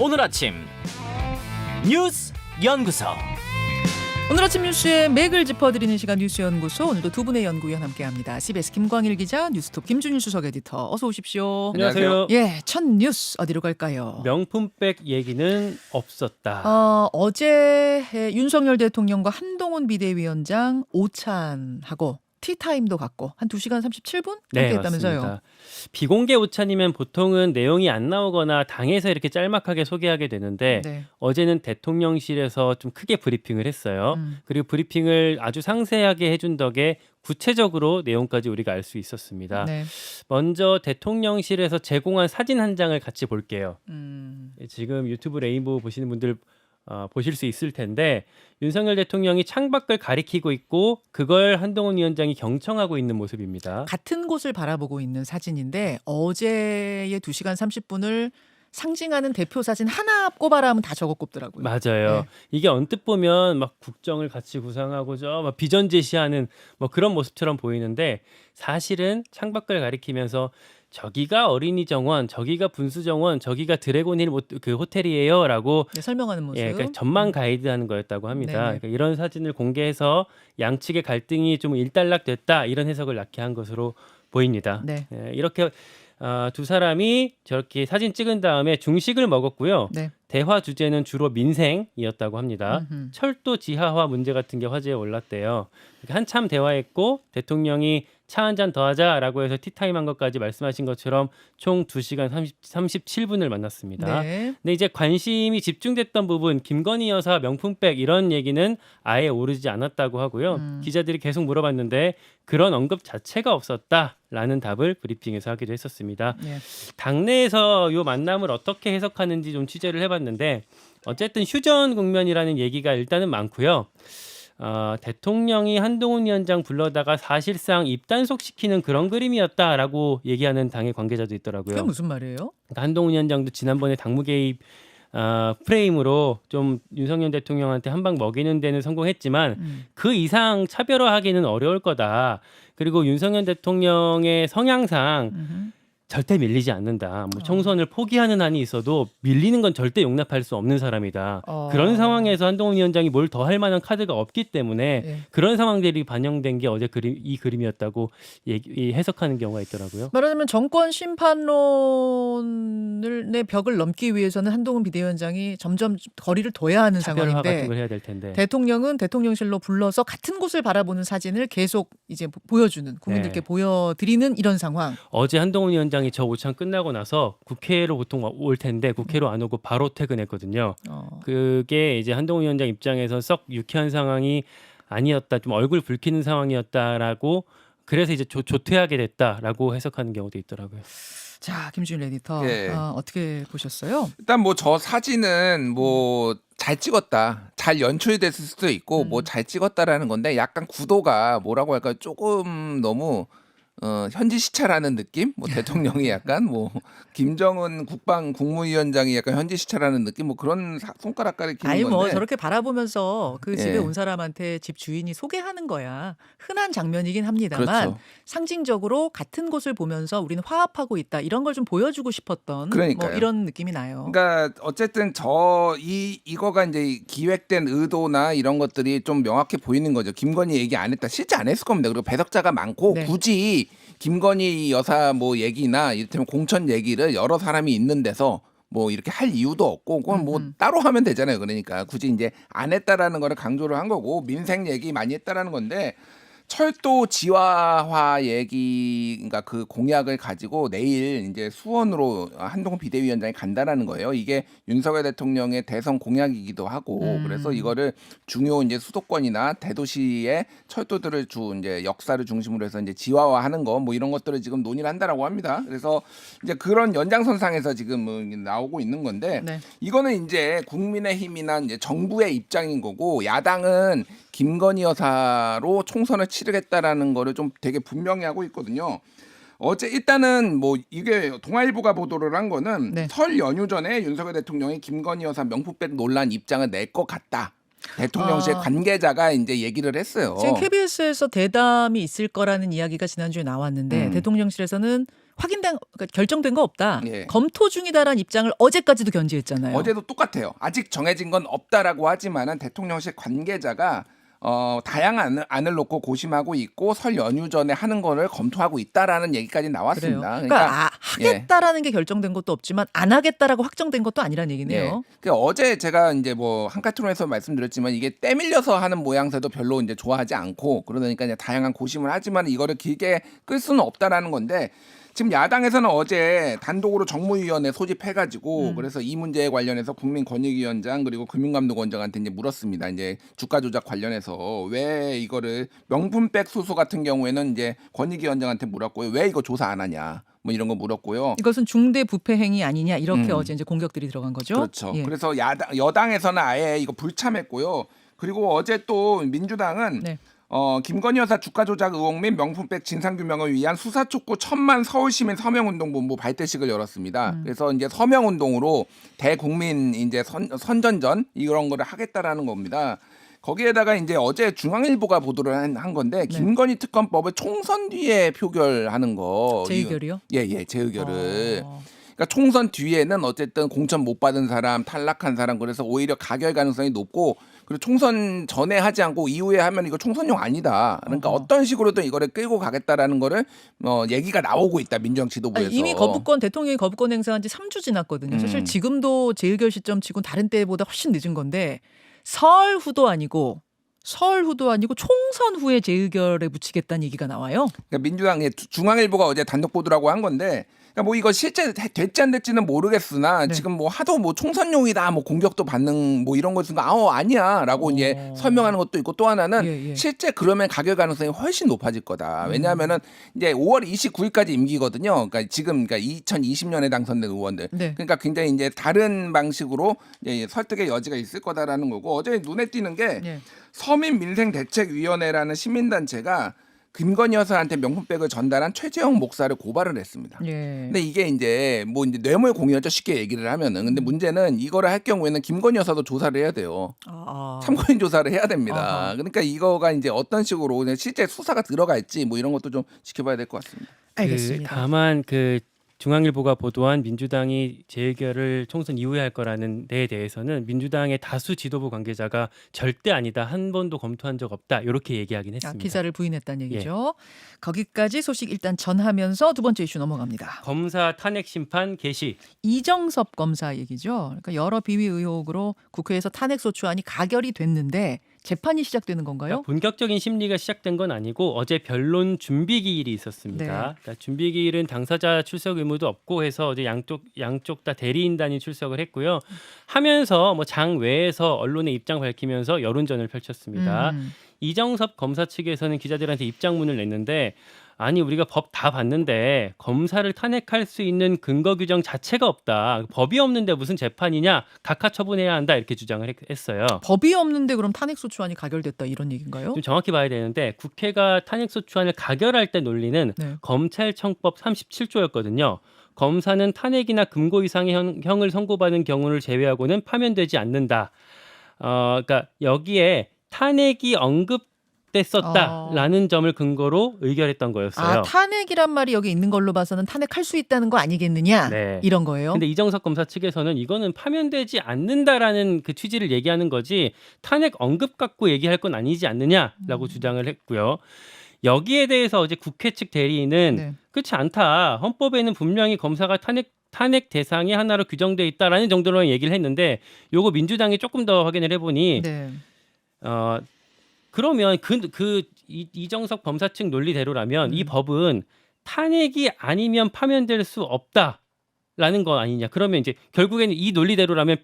오늘 아침 뉴스 연구소. 오늘 아침 뉴스의 맥을 짚어드리는 시간 뉴스연구소. 오늘도 두 분의 연구위원 함께합니다. CBS 김광일 기자, 뉴스톱 김준일 수석 에디터. 어서 오십시오. 안녕하세요. 예, 첫 뉴스 어디로 갈까요? 명품백 얘기는 없었다. 어제 윤석열 대통령과 한동훈 비대위원장 오찬하고 티타임도 갖고 한 2시간 37분 함께 했다면서요. 맞습니다. 비공개 오찬이면 보통은 내용이 안 나오거나 당에서 이렇게 짤막하게 소개하게 되는데 네. 어제는 대통령실에서 좀 크게 브리핑을 했어요. 그리고 브리핑을 아주 상세하게 해준 덕에 구체적으로 내용까지 우리가 알 수 있었습니다. 네. 먼저 대통령실에서 제공한 사진 한 장을 같이 볼게요. 음. 지금 유튜브 레인보우 보시는 분들 보실 수 있을 텐데 윤석열 대통령이 창밖을 가리키고 있고 그걸 한동훈 위원장이 경청하고 있는 모습입니다. 같은 곳을 바라보고 있는 사진인데 어제의 2시간 30분을 상징하는 대표 사진 하나 꼽아라 하면 다 저거 꼽더라고요. 맞아요. 네. 이게 언뜻 보면 막 국정을 같이 구상하고 막 비전 제시하는 뭐 그런 모습처럼 보이는데 사실은 창밖을 가리키면서 저기가 어린이 정원, 저기가 분수 정원, 저기가 드래곤힐 그 호텔이에요라고 네, 설명하는 모습. 그러니까 전망 가이드하는 거였다고 합니다. 네네. 그러니까 이런 사진을 공개해서 양측의 갈등이 좀 일단락됐다 이런 해석을 낳게 한 것으로 보입니다. 네. 이렇게 두 사람이 저렇게 사진 찍은 다음에 중식을 먹었고요. 네. 대화 주제는 주로 민생이었다고 합니다. 음흠. 철도 지하화 문제 같은 게 화제에 올랐대요. 그러니까 한참 대화했고 대통령이 차 한 잔 더 하자라고 해서 티타임 한 것까지 말씀하신 것처럼 총 2시간 37분을 만났습니다. 네. 근데 이제 관심이 집중됐던 부분 김건희 여사 명품백 이런 얘기는 아예 오르지 않았다고 하고요. 기자들이 계속 물어봤는데 그런 언급 자체가 없었다라는 답을 브리핑에서 하기도 했었습니다. 네. 당내에서 이 만남을 어떻게 해석하는지 좀 취재를 해봤는데 어쨌든 휴전 국면이라는 얘기가 일단은 많고요. 대통령이 한동훈 위원장 불러다가 사실상 입단속시키는 그런 그림이었다라고 얘기하는 당의 관계자도 있더라고요. 그게 무슨 말이에요? 그러니까 한동훈 위원장도 지난번에 당무 개입 프레임으로 좀 윤석열 대통령한테 한 방 먹이는 데는 성공했지만 그 이상 차별화하기는 어려울 거다. 그리고 윤석열 대통령의 성향상 절대 밀리지 않는다. 뭐 총선을 포기하는 한이 있어도 밀리는 건 절대 용납할 수 없는 사람이다. 그런 상황에서 한동훈 위원장이 뭘 더 할 만한 카드가 없기 때문에 예. 그런 상황들이 반영된 게 어제 이 그림이었다고 해석하는 경우가 있더라고요. 말하자면 정권 심판론의 벽을 넘기 위해서는 한동훈 비대위원장이 점점 거리를 둬야 하는 차별화 같은 상황인데 걸 해야 될 텐데. 대통령은 대통령실로 불러서 같은 곳을 바라보는 사진을 계속 이제 보여주는 국민들께 네. 보여드리는 이런 상황. 어제 한동훈 위원장이 저 오찬 끝나고 나서 국회로 보통 올 텐데 국회로 안 오고 바로 퇴근했거든요. 그게 이제 한동훈 위원장 입장에서 썩 유쾌한 상황이 아니었다. 좀 얼굴 붉히는 상황이었다라고 그래서 이제 조퇴하게 됐다라고 해석하는 경우도 있더라고요. 자, 김준일 에디터. 예. 어떻게 보셨어요? 일단 뭐 저 사진은 뭐 잘 찍었다, 잘 연출됐을 수도 있고 뭐 잘 찍었다라는 건데 약간 구도가 뭐라고 할까 조금 너무 현지 시찰하는 느낌? 뭐 대통령이 약간 뭐 김정은 국무위원장이 약간 현지 시찰하는 느낌? 뭐 그런 손가락 가리키는 아니 뭐 건데. 저렇게 바라보면서 그 집에 예. 온 사람한테 집 주인이 소개하는 거야. 흔한 장면이긴 합니다만 그렇죠. 상징적으로 같은 곳을 보면서 우리는 화합하고 있다. 이런 걸 좀 보여주고 싶었던 그러니까요. 뭐 이런 느낌이 나요. 그러니까 어쨌든 이거가 이제 기획된 의도나 이런 것들이 좀 명확해 보이는 거죠. 김건희 얘기 안 했다. 실제 안 했을 겁니다. 그리고 배석자가 많고 네. 굳이 김건희 여사 뭐 얘기나 이를테면 공천 얘기를 여러 사람이 있는 데서 뭐 이렇게 할 이유도 없고 그건 뭐 따로 하면 되잖아요. 그러니까 굳이 이제 안 했다라는 거를 강조를 한 거고 민생 얘기 많이 했다라는 건데 철도 지하화 얘기, 그러니까 그 공약을 가지고 내일 이제 수원으로 한동훈 비대위원장이 간다라는 거예요. 이게 윤석열 대통령의 대선 공약이기도 하고, 그래서 이거를 중요 이제 수도권이나 대도시의 철도들을 이제 역사를 중심으로 해서 이제 지하화하는 거, 뭐 이런 것들을 지금 논의를 한다라고 합니다. 그래서 이제 그런 연장선상에서 지금 나오고 있는 건데, 네. 이거는 이제 국민의힘이나 이제 정부의 입장인 거고, 야당은 김건희 여사로 총선을 치르겠다라는 거를 좀 되게 분명히 하고 있거든요. 어제 일단은 뭐 이게 동아일보가 보도를 한 거는 네. 설 연휴 전에 윤석열 대통령이 김건희 여사 명품백 논란 입장을 낼 것 같다. 대통령실 관계자가 이제 얘기를 했어요. 지금 KBS에서 대담이 있을 거라는 이야기가 지난주에 나왔는데 대통령실에서는 그러니까 결정된 거 없다. 예. 검토 중이다라는 입장을 어제까지도 견지했잖아요. 어제도 똑같아요. 아직 정해진 건 없다라고 하지만은 대통령실 관계자가 다양한 안을 놓고 고심하고 있고 설 연휴 전에 하는 거를 검토하고 있다라는 얘기까지 그래요. 나왔습니다. 그러니까 하겠다라는 게 결정된 것도 없지만 안 하겠다라고 확정된 것도 아니란 얘기네요. 그러니까 어제 제가 이제 뭐 한카트론에서 말씀드렸지만 이게 때밀려서 하는 모양새도 별로 이제 좋아하지 않고 그러니까 이제 다양한 고심을 하지만 이거를 길게 끌 수는 없다라는 건데 지금 야당에서는 어제 단독으로 정무위원회 소집해가지고 그래서 이 문제에 관련해서 국민권익위원장 그리고 금융감독원장한테 이제 물었습니다. 이제 주가 조작 관련해서 왜 이거를 명품백 수수 같은 경우에는 이제 권익위원장한테 물었고요. 왜 이거 조사 안 하냐? 뭐 이런 거 물었고요. 이것은 중대 부패 행위 아니냐 이렇게 어제 이제 공격들이 들어간 거죠. 그렇죠. 예. 그래서 여당에서는 아예 이거 불참했고요. 그리고 어제 또 민주당은 네. 김건희 여사 주가 조작 의혹 및 명품백 진상 규명을 위한 수사 촉구 1000만 서울시민 서명운동본부 발대식을 열었습니다. 그래서 이제 서명운동으로 대국민 이제 선전전 이런 거를 하겠다라는 겁니다. 거기에다가 이제 어제 중앙일보가 보도를 한 건데 김건희 특검법을 총선 뒤에 표결하는 거. 재의결이요? 예, 재의결을. 그러니까 총선 뒤에는 어쨌든 공천 못 받은 사람, 탈락한 사람 그래서 오히려 가결 가능성이 높고 그리고 총선 전에 하지 않고 이후에 하면 이거 총선용 아니다. 그러니까 어떤 식으로든 이거를 끌고 가겠다라는 거를 얘기가 나오고 있다. 민주당 지도부에서. 이미 대통령이 거부권 행사한 지 3주 지났거든요. 사실 지금도 재의결 시점 치고는 다른 때보다 훨씬 늦은 건데 설 후도 아니고 총선 후에 재의결에 붙이겠다는 얘기가 나와요. 그러니까 민주당의 중앙일보가 어제 단독 보도라고 한 건데 그러니까 뭐 이거 실제 될지 안 될지는 모르겠으나 지금 뭐 하도 뭐 총선용이다 뭐 공격도 받는 뭐 이런 거 있으니까 아니야라고 이제 설명하는 것도 있고 또 하나는 실제 그러면 가결 가능성이 훨씬 높아질 거다. 왜냐하면은 이제 5월 29일까지 임기거든요. 그러니까 지금 2020년에 당선된 의원들. 그러니까 굉장히 이제 다른 방식으로 이제 설득의 여지가 있을 거다라는 거고 어제 눈에 띄는 게 서민민생대책위원회라는 시민단체가 김건희 여사한테 명품백을 전달한 최재형 목사를 고발을 했습니다. 근데 이게 이제 뭐 이제 뇌물 공여죠 쉽게 얘기를 하면은. 근데 문제는 이거를 할 경우에는 김건희 여사도 조사를 해야 돼요. 참고인 조사를 해야 됩니다. 그러니까 이거가 이제 어떤 식으로 그냥 실제 수사가 들어갈지 뭐 이런 것도 좀 지켜봐야 될 것 같습니다. 알겠습니다. 다만 중앙일보가 보도한 민주당이 재의결을 총선 이후에 할 거라는 데에 대해서는 민주당의 다수 지도부 관계자가 절대 아니다. 한 번도 검토한 적 없다. 이렇게 얘기하긴 했습니다. 기사를 부인했다는 얘기죠. 거기까지 소식 일단 전하면서 두 번째 이슈 넘어갑니다. 검사 탄핵 심판 개시. 이정섭 검사 얘기죠. 그러니까 여러 비위 의혹으로 국회에서 탄핵소추안이 가결이 됐는데 재판이 시작되는 건가요? 그러니까 본격적인 심리가 시작된 건 아니고 어제 변론 준비 기일이 있었습니다. 그러니까 준비 기일은 당사자 출석 의무도 없고 해서 어제 양쪽 다 대리인단이 출석을 했고요. 하면서 뭐 장 외에서 언론의 입장 밝히면서 여론전을 펼쳤습니다. 이정섭 검사 측에서는 기자들한테 입장문을 냈는데 아니 우리가 법 다 봤는데 검사를 탄핵할 수 있는 근거 규정 자체가 없다. 법이 없는데 무슨 재판이냐. 각하 처분해야 한다. 이렇게 주장을 했어요. 법이 없는데 그럼 탄핵소추안이 가결됐다 이런 얘기인가요? 좀 정확히 봐야 되는데 국회가 탄핵소추안을 가결할 때 논리는 검찰청법 37조였거든요. 검사는 탄핵이나 금고 이상의 형을 선고받은 경우를 제외하고는 파면되지 않는다. 그러니까 여기에 탄핵이 언급됐었다라는 점을 근거로 의결했던 거였어요. 탄핵이란 말이 여기 있는 걸로 봐서는 탄핵할 수 있다는 거 아니겠느냐 이런 거예요. 근데 이정석 검사 측에서는 이거는 파면되지 않는다라는 그 취지를 얘기하는 거지 탄핵 언급 갖고 얘기할 건 아니지 않느냐라고 주장을 했고요. 여기에 대해서 어제 국회 측 대리인은 그렇지 않다. 헌법에는 분명히 검사가 탄핵 대상의 하나로 규정돼 있다라는 정도로 얘기를 했는데 요거 민주당이 조금 더 확인을 해보니 그러면 이정석 검사 측 논리대로라면 이 법은 탄핵이 아니면 파면될 수 없다라는 거 아니냐. 그러면 이제 결국에는 이 논리대로라면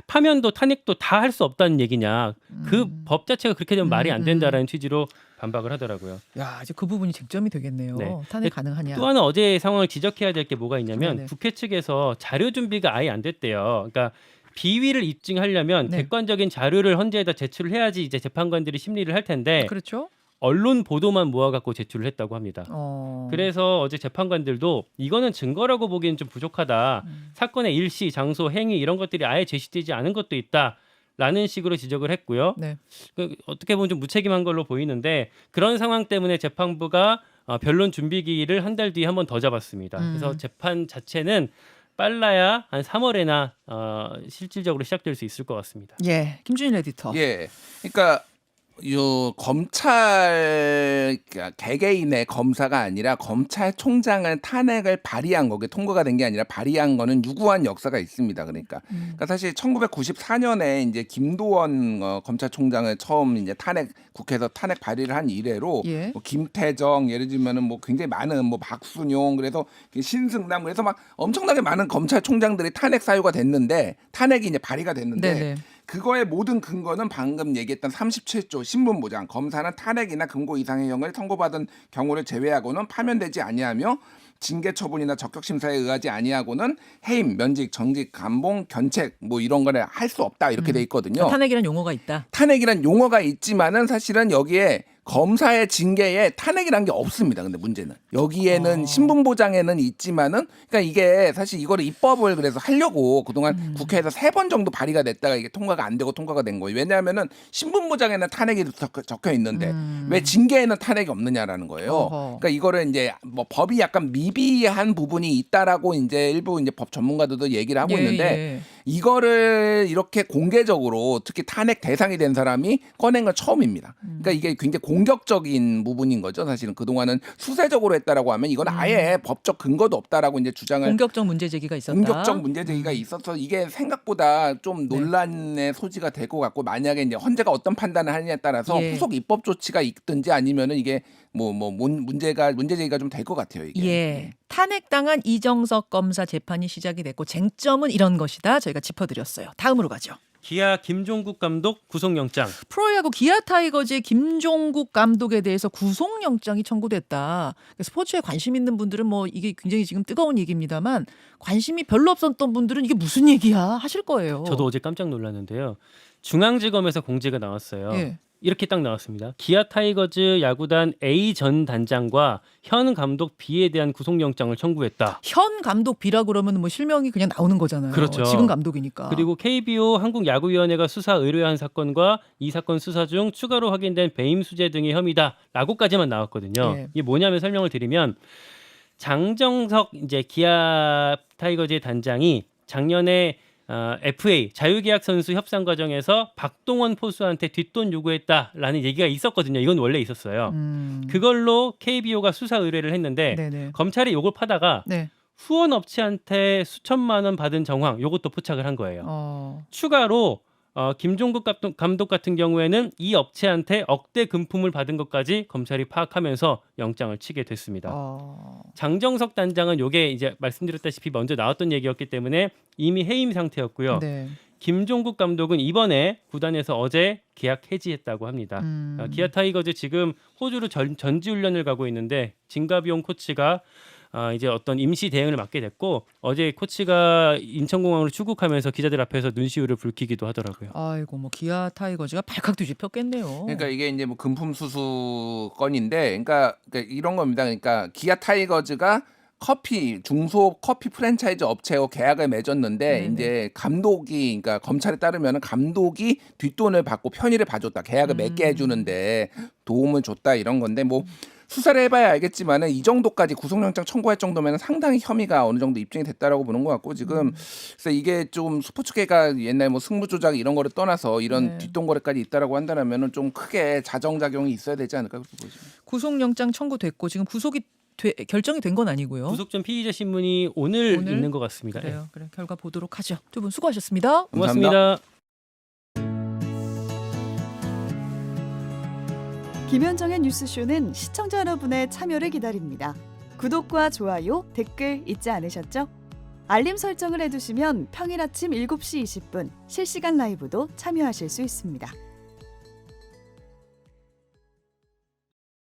파면도 탄핵도 다 할 수 없다는 얘기냐. 그 법 자체가 그렇게 되면 말이 안 된다라는 취지로 반박을 하더라고요. 야, 이제 그 부분이 쟁점이 되겠네요. 탄핵 가능하냐. 또 하나 어제 상황을 지적해야 될 게 뭐가 있냐면 국회 측에서 자료 준비가 아예 안 됐대요. 그러니까 비위를 입증하려면 객관적인 자료를 헌재에다 제출을 해야지 이제 재판관들이 심리를 할 텐데 그렇죠. 언론 보도만 모아갖고 제출을 했다고 합니다. 그래서 어제 재판관들도 이거는 증거라고 보기엔 좀 부족하다. 사건의 일시, 장소, 행위 이런 것들이 아예 제시되지 않은 것도 있다라는 식으로 지적을 했고요. 어떻게 보면 좀 무책임한 걸로 보이는데 그런 상황 때문에 재판부가 변론 준비기일을 한 달 뒤에 한 번 더 잡았습니다. 그래서 재판 자체는 빨라야 한 3월에나 실질적으로 시작될 수 있을 것 같습니다. 예, 김준일 에디터. 예, 그러니까 요 검찰 그러니까 개개인의 검사가 아니라 검찰총장을 탄핵을 발의한 거게 통과가 된 게 아니라 발의한 거는 유구한 역사가 있습니다. 그러니까 사실 1994년에 이제 김도원 검찰총장을 처음 이제 국회에서 탄핵 발의를 한 이래로 예. 뭐 김태정 예를 들면은 뭐 굉장히 많은 뭐 박순용 그래서 신승남 그래서 막 엄청나게 많은 검찰총장들이 탄핵 사유가 됐는데 탄핵이 이제 발의가 됐는데. 네네. 그거의 모든 근거는 방금 얘기했던 37조 신분보장 검사는 탄핵이나 금고 이상의 형을 선고받은 경우를 제외하고는 파면되지 아니하며 징계 처분이나 적격 심사에 의하지 아니하고는 해임, 면직, 정직, 감봉, 견책 뭐 이런 거를 할 수 없다 이렇게 돼 있거든요. 탄핵이라는 용어가 있다. 탄핵이란 용어가 있지만은 사실은 여기에 검사의 징계에 탄핵이란 게 없습니다. 근데 문제는 여기에는 신분보장에는 있지만은 그러니까 이게 사실 이거를 입법을 그래서 하려고 그동안 국회에서 3번 정도 발의가 됐다가 이게 통과가 안 되고 통과가 된 거예요. 왜냐하면은 신분보장에는 탄핵이 적혀 있는데 왜 징계에는 탄핵이 없느냐라는 거예요. 어허. 그러니까 이거를 이제 뭐 법이 약간 미비한 부분이 있다라고 이제 일부 이제 법 전문가들도 얘기를 하고 있는데 예. 이거를 이렇게 공개적으로 특히 탄핵 대상이 된 사람이 꺼낸 건 처음입니다. 그러니까 이게 굉장히 공격적인 부분인 거죠. 사실은 그동안은 수세적으로 했다라고 하면 이건 아예 법적 근거도 없다라고 이제 주장을 공격적 문제 제기가 있었다. 공격적 문제 제기가 있어서 이게 생각보다 좀 논란의 소지가 될 것 같고 만약에 이제 헌재가 어떤 판단을 하느냐에 따라서 예. 후속 입법 조치가 있든지 아니면은 이게 문제 제기가 좀 될 것 같아요. 이게. 예. 탄핵당한 이정석 검사 재판이 시작이 됐고 쟁점은 이런 것이다. 저희가 짚어드렸어요. 다음으로 가죠. 기아 김종국 감독 구속영장. 프로야구 기아 타이거즈의 김종국 감독에 대해서 구속영장이 청구됐다. 스포츠에 관심 있는 분들은 뭐 이게 굉장히 지금 뜨거운 얘기입니다만 관심이 별로 없었던 분들은 이게 무슨 얘기야 하실 거예요. 저도 어제 깜짝 놀랐는데요. 중앙지검에서 공지가 나왔어요. 예. 이렇게 딱 나왔습니다. 기아 타이거즈 야구단 A 전 단장과 현 감독 B에 대한 구속영장을 청구했다. 현 감독 B라 그러면 뭐 실명이 그냥 나오는 거잖아요. 그렇죠. 지금 감독이니까. 그리고 KBO 한국야구위원회가 수사 의뢰한 사건과 이 사건 수사 중 추가로 확인된 배임 수재 등의 혐의다라고까지만 나왔거든요. 예. 이게 뭐냐면 설명을 드리면 장정석 이제 기아 타이거즈의 단장이 작년에 FA 자유계약 선수 협상 과정에서 박동원 포수한테 뒷돈 요구했다라는 얘기가 있었거든요. 이건 원래 있었어요. 그걸로 KBO가 수사 의뢰를 했는데 네네. 검찰이 요걸 파다가 네. 후원 업체한테 수천만 원 받은 정황 요것도 포착을 한 거예요. 추가로 김종국 감독 같은 경우에는 이 업체한테 억대 금품을 받은 것까지 검찰이 파악하면서 영장을 치게 됐습니다. 장정석 단장은 요게 이제 말씀드렸다시피 먼저 나왔던 얘기였기 때문에 이미 해임 상태였고요. 네. 김종국 감독은 이번에 구단에서 어제 계약 해지했다고 합니다. 기아 타이거즈 지금 호주로 전지훈련을 가고 있는데 진가비용 코치가 이제 어떤 임시 대응을 맡게 됐고 어제 코치가 인천공항으로 출국하면서 기자들 앞에서 눈시울을 붉히기도 하더라고요. 아이고 뭐 기아 타이거즈가 발칵 뒤집혔겠네요. 그러니까 이게 이제 뭐 금품 수수 건인데, 그러니까 이런 겁니다. 그러니까 기아 타이거즈가 중소업 커피 프랜차이즈 업체와 계약을 맺었는데 네네. 이제 감독이 그러니까 검찰에 따르면 감독이 뒷돈을 받고 편의를 봐줬다, 계약을 맺게 해주는데 도움을 줬다 이런 건데 뭐. 수사를 해봐야 알겠지만은 이 정도까지 구속영장 청구할 정도면 상당히 혐의가 어느 정도 입증이 됐다라고 보는 것 같고 지금 그래서 이게 좀 스포츠계가 옛날 뭐 승부 조작 이런 거를 떠나서 이런 네. 뒷돈거래까지 있다라고 한다면은 좀 크게 자정작용이 있어야 되지 않을까 그렇게 보죠. 구속영장 청구됐고 지금 구속이 결정이 된 건 아니고요. 구속 전 피의자 신문이 오늘 있는 것 같습니다. 그래요. 그래 결과 보도록 하죠. 두 분 수고하셨습니다. 고맙습니다. 김현정의 뉴스쇼는 시청자 여러분의 참여를 기다립니다. 구독과 좋아요, 댓글 잊지 않으셨죠? 알림 설정을 해두시면 평일 아침 7시 20분 실시간 라이브도 참여하실 수 있습니다.